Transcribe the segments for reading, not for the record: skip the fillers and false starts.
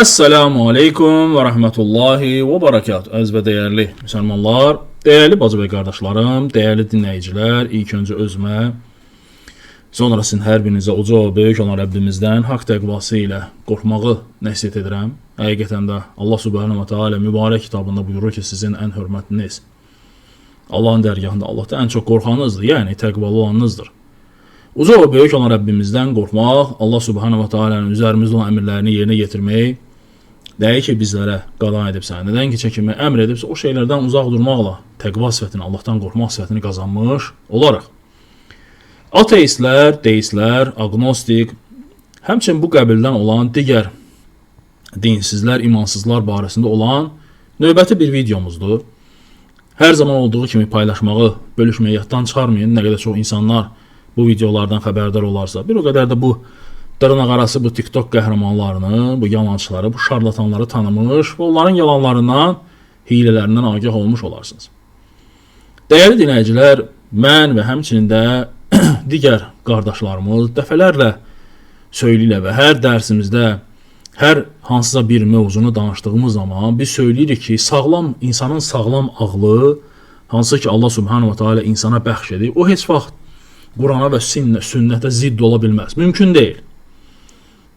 Esselamu Aleyküm ve Rahmetullahi ve Berekatuhu. Əziz və dəyərli müsəlmanlar, dəyərli bacı və qardaşlarım, dəyərli dinləyicilər, ilk öncə özümə, sonra sizin hər birinizə uca və böyük olan Rəbbimizdən haqq təqvası ilə qorxmağı nəsiyyət edirəm. Həqiqətən də Allah Subhanahu wa Taala mübarək kitabında buyurur ki, sizin ən hörmətliniz Allahın dərgahında Allahdan ən çox qorxanızdır, yəni təqvalı olanınızdır. Uca və böyük olan Rəbbimizdən qorxmaq, Allah Subhanahu wa Taala'nın üzərimizdə olan əmrlərini yerinə yetirmək, deyir ki, bizlərə qadan edibsə, nədən ki, çəkinmək əmr edibsə, o şeylərdən uzaq durmaqla təqva sifətini, Allahdan qorxmaq sifətini qazanmış olaraq. Ateistlər, deistlər, agnostik, həmçinin bu qəbildən olan digər dinsizlər, imansızlar barəsində olan növbəti bir videomuzdur. Hər zaman olduğu kimi paylaşmağı, bölüşməyi yaddan çıxarmayın, nə qədər çox insanlar bu videolardan xəbərdar olarsa, bir o qədər də bu dırnaqarası bu TikTok qəhrəmanlarını, bu yalançıları, bu şarlatanları tanımış və onların yalanlarından, hilələrindən agah olmuş olarsınız. Dəyərli dinləyicilər, mən və həmçinin də digər qardaşlarımız dəfələrlə söyləyirlər və hər dərsimizdə, hər hansısa bir mövzunu danışdığımız zaman biz söyləyirik ki, insanın sağlam ağlı, hansı ki Allah Subhanahu wa Taala insana bəxş edib, o heç vaxt Qurana və sünnətə zidd ola bilməz. Mümkün deyil.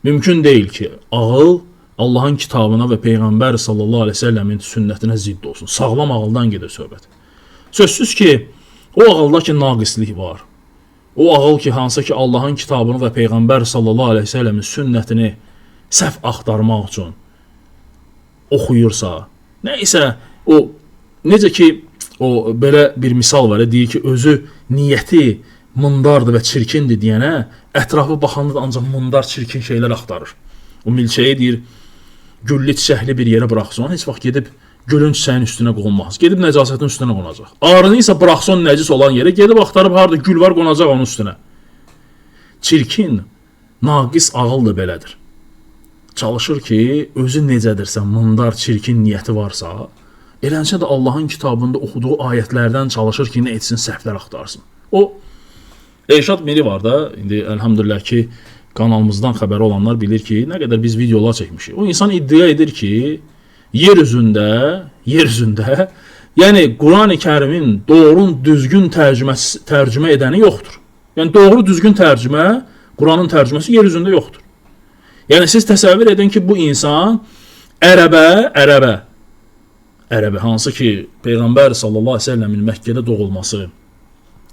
Mümkün deyil ki, ağıl Allahın kitabına və Peyğəmbər sallallahu aleyhi ve sellemin sünnətinə zidd olsun. Sağlam ağıldan gedir söhbət. Sözsüz ki, o ağılda ki, naqislik var. O ağıl ki, hansı ki Allahın kitabını və Peyğəmbər sallallahu aleyhi ve sellemin sünnətini səhv axtarmaq üçün oxuyursa, neysə, o necə ki, o belə bir misal var, deyir ki, özü niyyəti mundardır və çirkindir deyənə, ətrafı baxanda da ancaq mundar çirkin şeylər axtarır. O milçəyi deyir, güllü çiçəkli bir yerə bıraxsın, heç vaxt gedib gülün çiçəyin üstünə qonmaz. Gedib nəcasətin üstünə qonacaq. Arını isə bıraxsın nəcis olan yerə, gedib axtarıb harada gül var qonacaq onun üstünə. Çirkin, naqis ağıl da belədir. Çalışır ki, özü necədirsə, mundar çirkin niyyəti varsa, eləncə də Allahın kitabında oxuduğu ayətlərdən çalışır ki, nə etsin, səhvlər axtarsın. O, Elşad Miri var da, indi elhamdülillah ki, kanalımızdan xəbəri olanlar bilir ki, nə qədər biz videolar çəkmişik. O insan iddia edir ki, yer üzündə, yəni Quran-ı Kərimin doğru, düzgün tərcümə edəni yoxdur. Yəni doğru, düzgün tərcümə, Quranın tərcüməsi yer üzündə yoxdur. Yəni siz təsəvvür edin ki, bu insan ərəbə, hansı ki, Peyğəmbər sallallahu aleyhi ve sellemin Məkkədə doğulması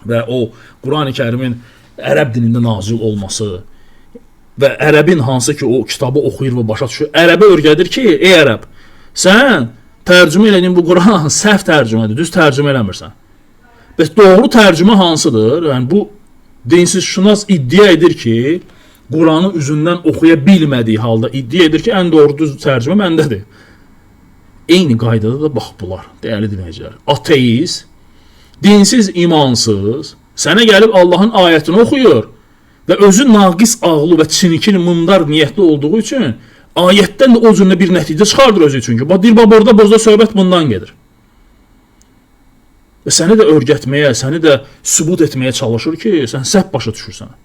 və o Quran-ı Kərimin ərəb dilində nazil olması və ərəbin hansı ki o kitabı oxuyur və başa düşür, ərəbə öyrədir ki, ey ərəb, sən tərcümə elədin bu Quran səhv tərcümədir, düz tərcümə eləmirsən. Bəs doğru tərcümə hansıdır? Yəni bu dinsiz şünas iddia edir ki, Quranı üzündən oxuya bilmədiyi halda iddia edir ki, ən doğru düz tərcümə məndədir. Eyni qaydada da bax bunlar, dəyərli dinləyicilər. Ateist, dinsiz, imansız, sənə gəlib Allahın ayətini oxuyur və özü naqis ağlı və çirkin, mundar niyyətli olduğu üçün ayətdən də o cürlə bir nəticə çıxardır özü üçün ki, deyir, burada söhbət bundan gedir. Və səni də örgətməyə, səni də sübut etməyə çalışır ki, sən səhv başa düşürsən.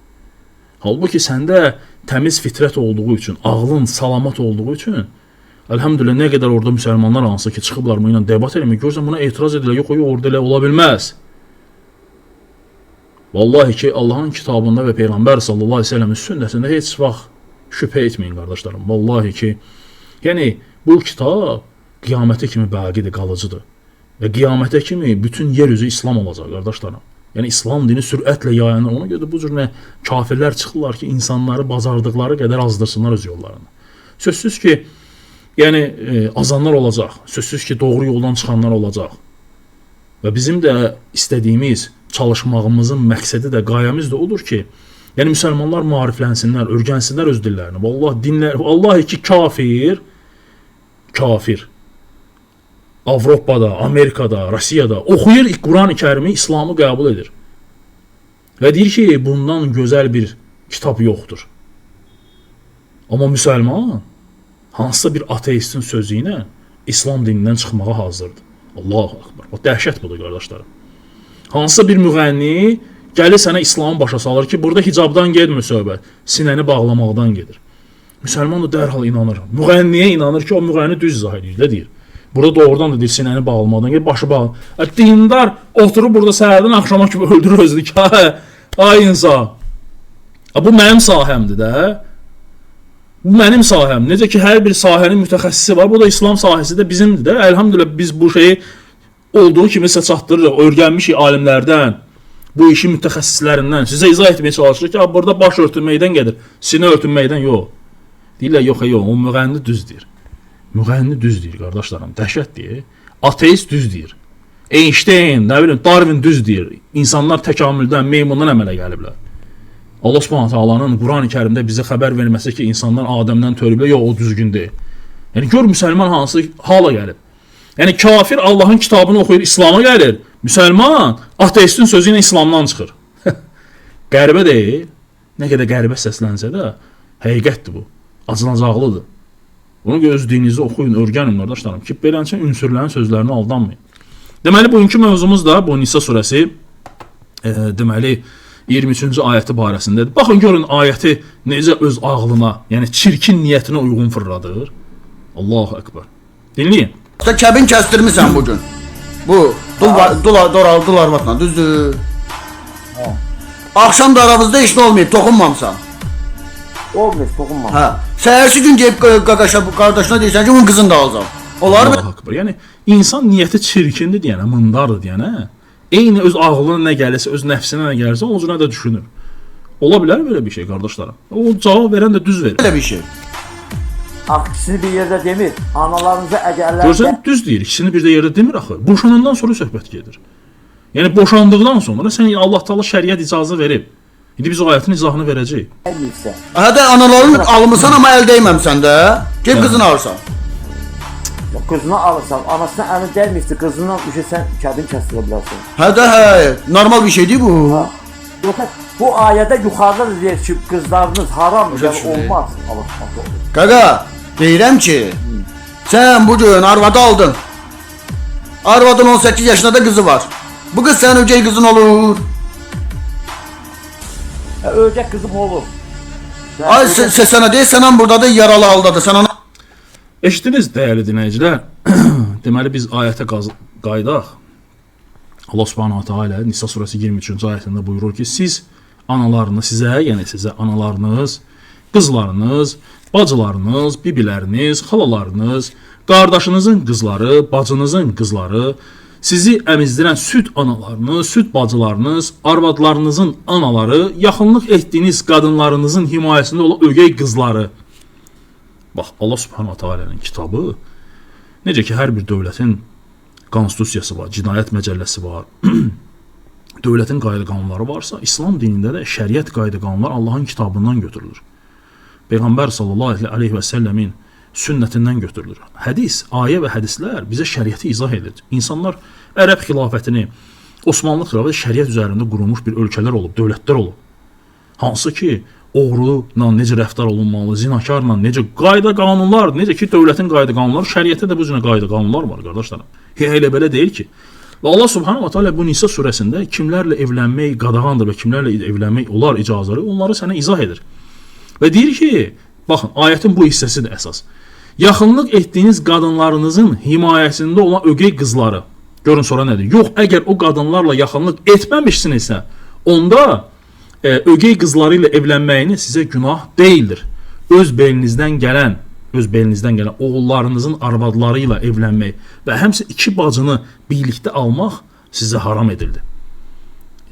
Halbuki səndə təmiz fitrət olduğu üçün, ağlın salamat olduğu üçün, elhamdülillah nə qədər orada müsəlmanlar hansı ki, çıxıblar bununla debat eləmək, görürsən buna etiraz edilə, yox, orada elə ola bilməz. Vallahi ki, Allahın kitabında və Peyğəmbər sallallahu aleyhi ve sellemin sünnəsində heç vaxt şübhə etməyin, qardaşlarım. Vallahi ki, yəni bu kitab qiyamətə kimi bəqidir, qalıcıdır. Və qiyamətə kimi bütün yer üzü İslam olacaq, qardaşlarım. Yəni İslam dini sürətlə yayınır. Ona görə də bu cür kafirlər çıxırlar ki, insanları bacardıqları qədər azdırsınlar öz yollarını. Sözsüz ki, yəni azanlar olacaq, sözsüz ki, doğru yoldan çıxanlar olacaq. Və bizim də istədiyimiz, çalışmağımızın məqsədi də, qayəmiz də odur ki, yəni müsəlmanlar maariflənsinlər, örgənsinlər öz dillərini. Vallahi ki, kafir, Avropada, Amerikada, Rusiyada oxuyur Quran-ı Kərimi, İslamı qəbul edir. Və deyir ki, bundan gözəl bir kitab yoxdur. Amma müsəlman, hansısa bir ateistin sözü ilə İslam dinindən çıxmağa hazırdır. Allahu Akbar. O dəhşət budur, qardaşlarım. Hansısa bir müğənni gəlir sənə İslamı başa salır ki, burada hicabdan gedmir söhbət, sinəni bağlamaqdan gedir. Müsəlman da dərhal inanır. Müğənniyə inanır ki, o müğənni düz izah edir, deyir. Burada doğrudan da deyir, sinəni bağlamadan, başı bağlı. Dindar oturub burada səhərdən axşama kimi öldürür özünü ki, ay insan. Bu mənim sahəmdir də. Bu mənim sahəm. Necə ki, hər bir sahənin mütəxəssisi var. Bu da İslam sahəsi də bizimdir də. Elhamdülillah biz bu şeyi olduğu kimi sizə çatdırırıq. Öyrənmişik alimlərdən, bu işin mütəxəssislərindən. Sizə izah etməyə çalışırıq ki, burada baş örtünməkdən gedir, sinə örtünməkdən yox. Deyirlər, yox, o müğənni düz deyir. Müğənni düz deyir, qardaşlarım. Dəhşət deyir. Ateist düz deyir. Einstein, nə bilim, Darwin düz deyir. İnsanlar təkamüldən, meymundan əmələ gəliblər. Allah Subhanahu taalanın Quran-ı Kərimdə bizə xəbər verməsi ki, insanlar Adəmdən törüblər, yox, o düzgün deyil. Yəni gör müsəlman hansı hala gəlib. Yəni kafir Allahın kitabını oxuyur, İslam'a gəlir. Müsəlman ateistin sözü ilə İslamdan çıxır. Qəribə deyil. Nə qədər qəribə səslənsə də həqiqətdir bu. Acınacaqlıdır. Bunu öz dininizdə oxuyun, öyrənin qardaşlarım ki, beləncə ünsürlərin sözlərinə aldanmayın. Deməli bugünkü mövzumuz da bu Nisa surəsi deməli 23-cü ayəti barəsindədir. Baxın görün ayəti necə öz ağlına, yəni çirkin niyyətinə uyğun fırladır. Allahu Ekber. Dinləyin. Kəbin kəsdirmisən bugün. Bu dul arvatla düzdür. Akşam da aramızda heç nə olmayıb, toxunmamısan. Olmayıb, toxunmam. Hə. Səhərsi gün gəlib qardaşına deyirsən ki, onun qızını da alacam. Olar mı? Allahu Ekber. Yəni insan niyyəti çirkindir deyənə, mındardır deyənə, eyni öz ağlına nə gəlirsə, öz nəfsinə nə gəlirsə, o cürə də düşünür. Ola bilər belə bir şey qardaşlarım. O cavab verən də düz verir. Belə bir şey. İkisini bir yerdə demir. Analarınıza əgərlər Görsən düz deyir, ikisini bir də yerdə demir axı. Boşanandan sonra söhbət gedir. Yəni boşandıqdan sonra sən Allah Taala şəriət icazə verib. İndi biz o ayətin izahını verəcəyik. gəlmirsə, Hədə analarını almısan amma əl dəyməmsən də, gəlib qızını alırsan. qızını alırsan, anasına əmin gəlmirsə, qızından düşürsən, kəbin kəsdirə bilərsən. Hədə normal bir şeydir bu. Yoxsa bu ayədə yuxarıda da deyir ki, qızlarınız haramdır, yəni olmaz. Qaqa, deyirəm ki, sən bugün arvadı aldın. Arvadın 18 yaşında da qızı var. Bu qız sənin ögey qızın olur. Ögək qızım olur. Ay sənə deyil, sənən burada da yaralı haldadır. Sən ona... Eşitdiniz dəyərli dinləyicilər? Deməli biz ayətə qaydaq. Allah Subhanahu taala Nisa surəsi 23-cü ayətində buyurur ki, siz analarını sizə, yəni sizə analarınız, qızlarınız, bacılarınız, bibiləriniz, xalalarınız, qardaşınızın qızları, bacınızın qızları, sizi əmizdirən süd analarınız, süd bacılarınız, arvadlarınızın anaları, yaxınlıq etdiyiniz qadınlarınızın himayəsində olan ögey qızları. Bax, Allah Subhanahu taala'nın kitabı, necə ki hər bir dövlətin konstitusiyası var, cinayət məcəlləsi var, dövlətin qayda-qanunları varsa, İslam dinində də şəriət qayda-qanunlar Allahın kitabından götürülür. Peyğəmbər sallallahu aleyhi və səlləmin sünnətindən götürülür. Hədis, ayə və hədislər bizə şəriəti izah edir. İnsanlar Ərəb xilafətini, Osmanlı xilafəti şəriət üzərində qurulmuş bir ölkələr olub, dövlətlər olub. Hansı ki, oğruyla necə rəftar olunmalı, zinakarla necə qayda-qanunlar, necə ki, dövlətin qayda-qanunları, şəriətdə də bu cür qayda-qanunlar var, qardaşlarım. Elə belə deyil ki. Və Allah Subhanahu wa Taala bu Nisa surəsində kimlərlə evlənmək qadağandır və kimlərlə evlənmək olar icazəli, onları sənə izah edir. Və deyir ki, baxın, ayətin bu hissəsidir əsas. Yaxınlıq etdiyiniz qadınlarınızın himayəsində olan ögey qızları. Görün sonra nədir? Yox, əgər o qadınlarla yaxınlıq etməmişsinizsə, onda ögey qızları ilə evlənməyiniz sizə günah deyildir. Öz belinizdən gələn oğullarınızın arvadları ilə evlənmək və həmçə iki bacını birlikdə almaq sizə haram edildi.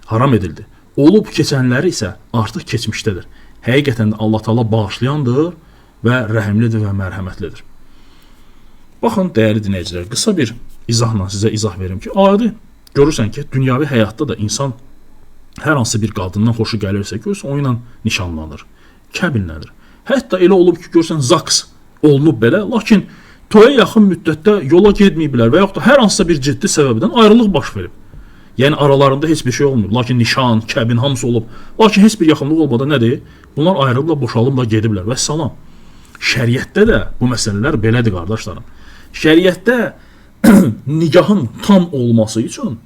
Haram edildi. Olub keçənləri isə artıq keçmişdədir. Həqiqətən də Allah Taala bağışlayandır və rəhimlidir və mərhəmətlidir. Baxın, dəyərli dinləyicilər, qısa bir izahla sizə izah verim ki, adi görürsən ki, dünyavi həyatda da insan hər hansı bir qadından xoşu gəlirsə, görürsən, o ilə nişanlanır, kəbinlənir. Hətta elə olub ki, görürsən, zaks olunub belə, lakin toya yaxın müddətdə yola getməyiblər və yaxud da hər hansısa bir ciddi səbəbdən ayrılıq baş verib. Yəni aralarında heç bir şey olmuyor. Lakin nişan, kəbin hamısı olub. Lakin heç bir yaxınlıq olmadan nədir? Bunlar ayrılıbla, boşalıbla gediblər və salam. Şəriətdə də bu məsələlər belədir, qardaşlarım. Şəriətdə nikahın tam olması üçün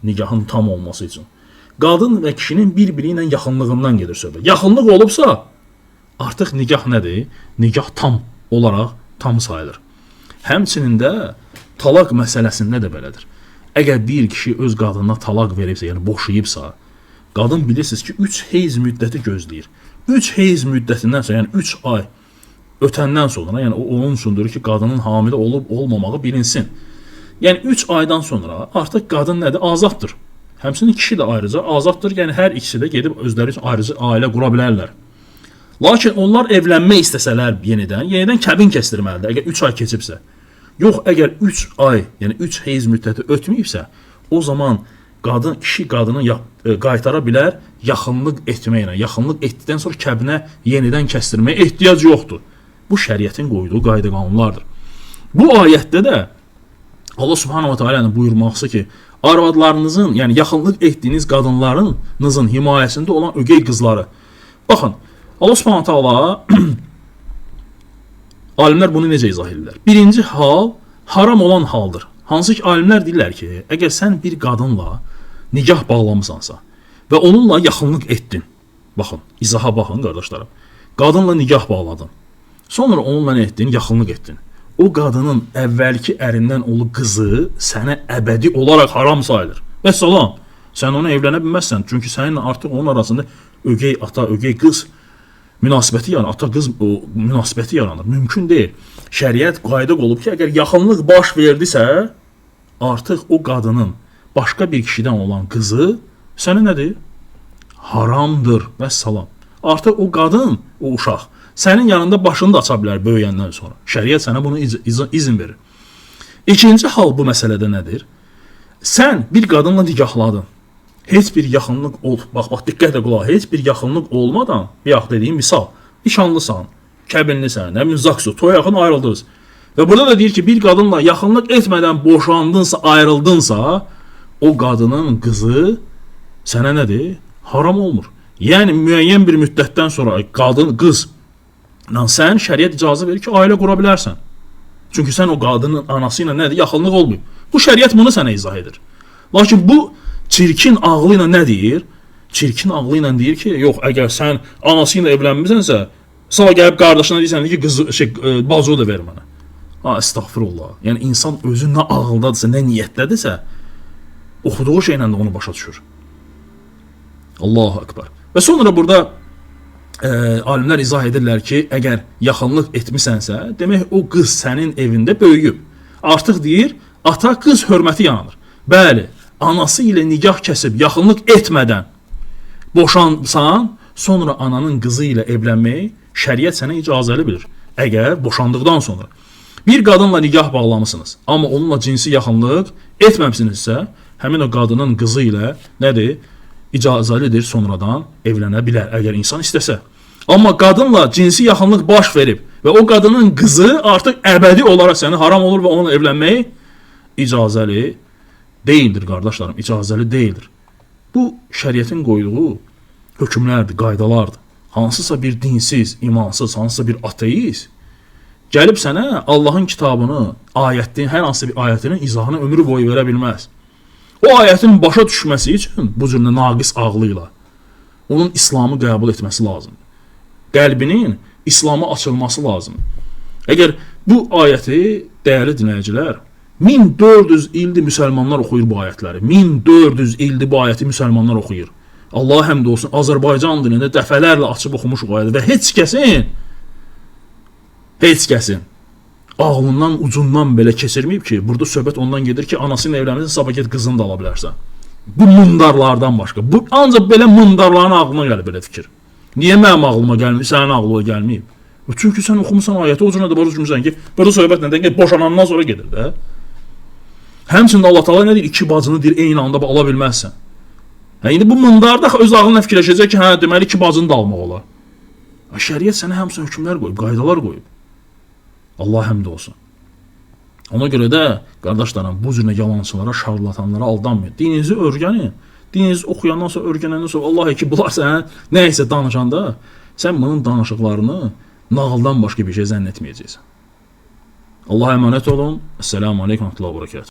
qadın və kişinin bir-biri ilə yaxınlığından gedir söhbət. Yaxınlıq olubsa, artıq nikah nədir? Nikah tam olaraq tam sayılır. Həmçinin də talaq məsələsində də belədir. Əgər bir kişi öz qadınına talaq veribsə, yəni boşayıbsa, qadın bilirsiniz ki 3 heyz müddəti gözləyir. 3 heyz müddətindən sonra, yəni 3 ay ötəndən sonra, yəni o onun üçündür ki, qadının hamilə olub olmamağı bilinsin. Yəni 3 aydan sonra artıq qadın nədir? Azaddır. Həmçinin kişi də ayrıca azaddır. Yəni hər ikisi də gedib özləri üçün ayrıca ailə qura bilərlər. Lakin onlar evlənmək istəsələr yenidən kəbin kəsdirməlidir. Əgər 3 ay keçibsə. Yox, əgər 3 ay, yəni 3 heyz müddəti ötməyibsə, o zaman kişi qadını qaytara bilər yaxınlıq etməklə. Yaxınlıq etdikdən sonra kəbinə yenidən kəsdirməyə ehtiyac yoxdur. Bu şəriətin qoyduğu qayda qanunlardır. Bu ayətdə də Allah Subhanahu wa Taala'nın buyurması ki, arvadlarınızın, yəni yaxınlıq etdiyiniz qadınlarınızın himayəsində olan ögey qızları. Baxın, Allah Subhanahu wa Taala alimlər bunu necə izah edirlər? Birinci hal haram olan haldır. Hansı ki alimlər deyirlər ki, əgər sən bir qadınla nikah bağlamısansa və onunla yaxınlıq etdin. Baxın, izaha baxın qardaşlarım. Qadınla nikah bağladın. Sonra onunla nə etdin? Yaxınlıq etdin. O qadının əvvəlki ərindən olu qızı sənə əbədi olaraq haram sayılır. Və salam, sən ona evlənə bilməzsən. Çünki səninlə artıq onun arasında ögey ata, ögey qız münasibəti yaranır. Ata-qız münasibəti yaranır. Mümkün deyil. Şəriət qayda olub ki, əgər yaxınlıq baş verdisə, artıq o qadının başqa bir kişidən olan qızı sənə nədir? Haramdır. Və salam. Artıq o qadın, o uşaq sənin yanında başını da aça bilər böyüyəndən sonra. Şəriət sənə bunu izin verir. İkinci hal bu məsələdə nədir? Sən bir qadınla nikahladın. Heç bir yaxınlıq bax diqqətlə qulaq, heç bir yaxınlıq olmadan, bayaq dediyim misal, nişanlısan, kəbinlisən, nə bilim zaksu, toy yaxın ayrıldınız. Və burada da deyir ki, bir qadınla yaxınlıq etmədən boşandınsa, ayrıldınsa, o qadının qızı sənə nədir? Haram olmur. Yəni müəyyən bir müddətdən sonra qız sən şəriət icazə verir ki, ailə qura bilərsən. Çünki sən o qadının anası ilə nədir? Yaxınlıq olmuyor. Bu şəriət bunu sənə izah edir. Lakin bu çirkin ağlı ilə nə deyir? Çirkin ağlı ilə deyir ki, yox, əgər sən anası ilə evlənmisənsə, sonra gəlib qardaşına deyirsən ki, bacı da ver mənə. Estağfurullah. Yəni insan özü nə ağıldadırsa, nə niyyətdədirsə, oxuduğu şeylə də onu başa düşür. Allahu Ekber. Və sonra burada alimlər izah edirlər ki, əgər yaxınlıq etmisənsə, demək o qız sənin evində böyüyüb. Artıq deyir, ata-qız hörməti yanılır. Bəli, anası ilə nikah kəsib yaxınlıq etmədən boşansan, sonra ananın qızı ilə evlənməyi şəriət sənə icazəli bilir. Əgər boşandıqdan sonra bir qadınla nikah bağlamısınız, amma onunla cinsi yaxınlıq etməmsinizsə, həmin o qadının qızı ilə nədir? İcazəlidir, sonradan evlənə bilər, əgər insan istəsə. Amma qadınla cinsi yaxınlıq baş verib və o qadının qızı artıq əbədi olaraq sənə haram olur və onunla evlənmək icazəli deyildir, qardaşlarım, icazəli deyildir. Bu, şəriətin qoyduğu hökmlərdir, qaydalardır. Hansısa bir dinsiz, imansız, hansısa bir ateist gəlib sənə Allahın kitabını, hər hansı bir ayətinin izahını ömrü boyu verə bilməz. O ayətin başa düşməsi üçün bu cür naqis ağlı ilə onun İslamı qəbul etməsi lazımdır. Qəlbinin İslama açılması lazımdır. Əgər bu ayəti, dəyərli dinləyicilər, 1400 ildir müsəlmanlar oxuyur bu ayətləri. 1400 ildir bu ayəti müsəlmanlar oxuyur. Allah həmd olsun, Azərbaycan dilində dəfələrlə açıb oxumuş o ayəti və heç kəsin ağlından, ucundan belə keçirməyib ki, burada söhbət ondan gedir ki, anası ilə evlənirsən, sabah get qızını da ala bilərsən. Bu mundarlardan başqa. Bu ancaq belə mundarların ağlına gəlir belə fikir. Niyə mənim ağlıma gəlməyib, sənin ağlına gəlməyib? Çünki sən oxumusan ayəti, o cürə də başa düşmüsən ki, burada söhbət nədən gedir? Boşanandan sonra gedir də. Həmçində Allah Taala nə deyir? İki bacını deyir, eyni anda ala bilməzsən. İndi bu mundarda öz ağlına fikirləşəcək ki, deməli iki bacını da almaq olar. Şəriət sənə həmçə hökmlər qoyub, qaydalar qoyub. Allah həmd olsun. Ona görə də, qardaşlarım, bu cürlə yalancılara, şarlatanlara aldanmayın. Dininizi öyrənin. Dininizi oxuyandan sonra, öyrənəndən sonra, Allah ki, bunlar sənə nəysə danışanda, sən bunun danışıqlarını nağıldan başqa bir şey zənn etməyəcəksən. Allah'a emanet olun. Esselamu Aleyküm ve Rahmetullahi ve Berekatuhu.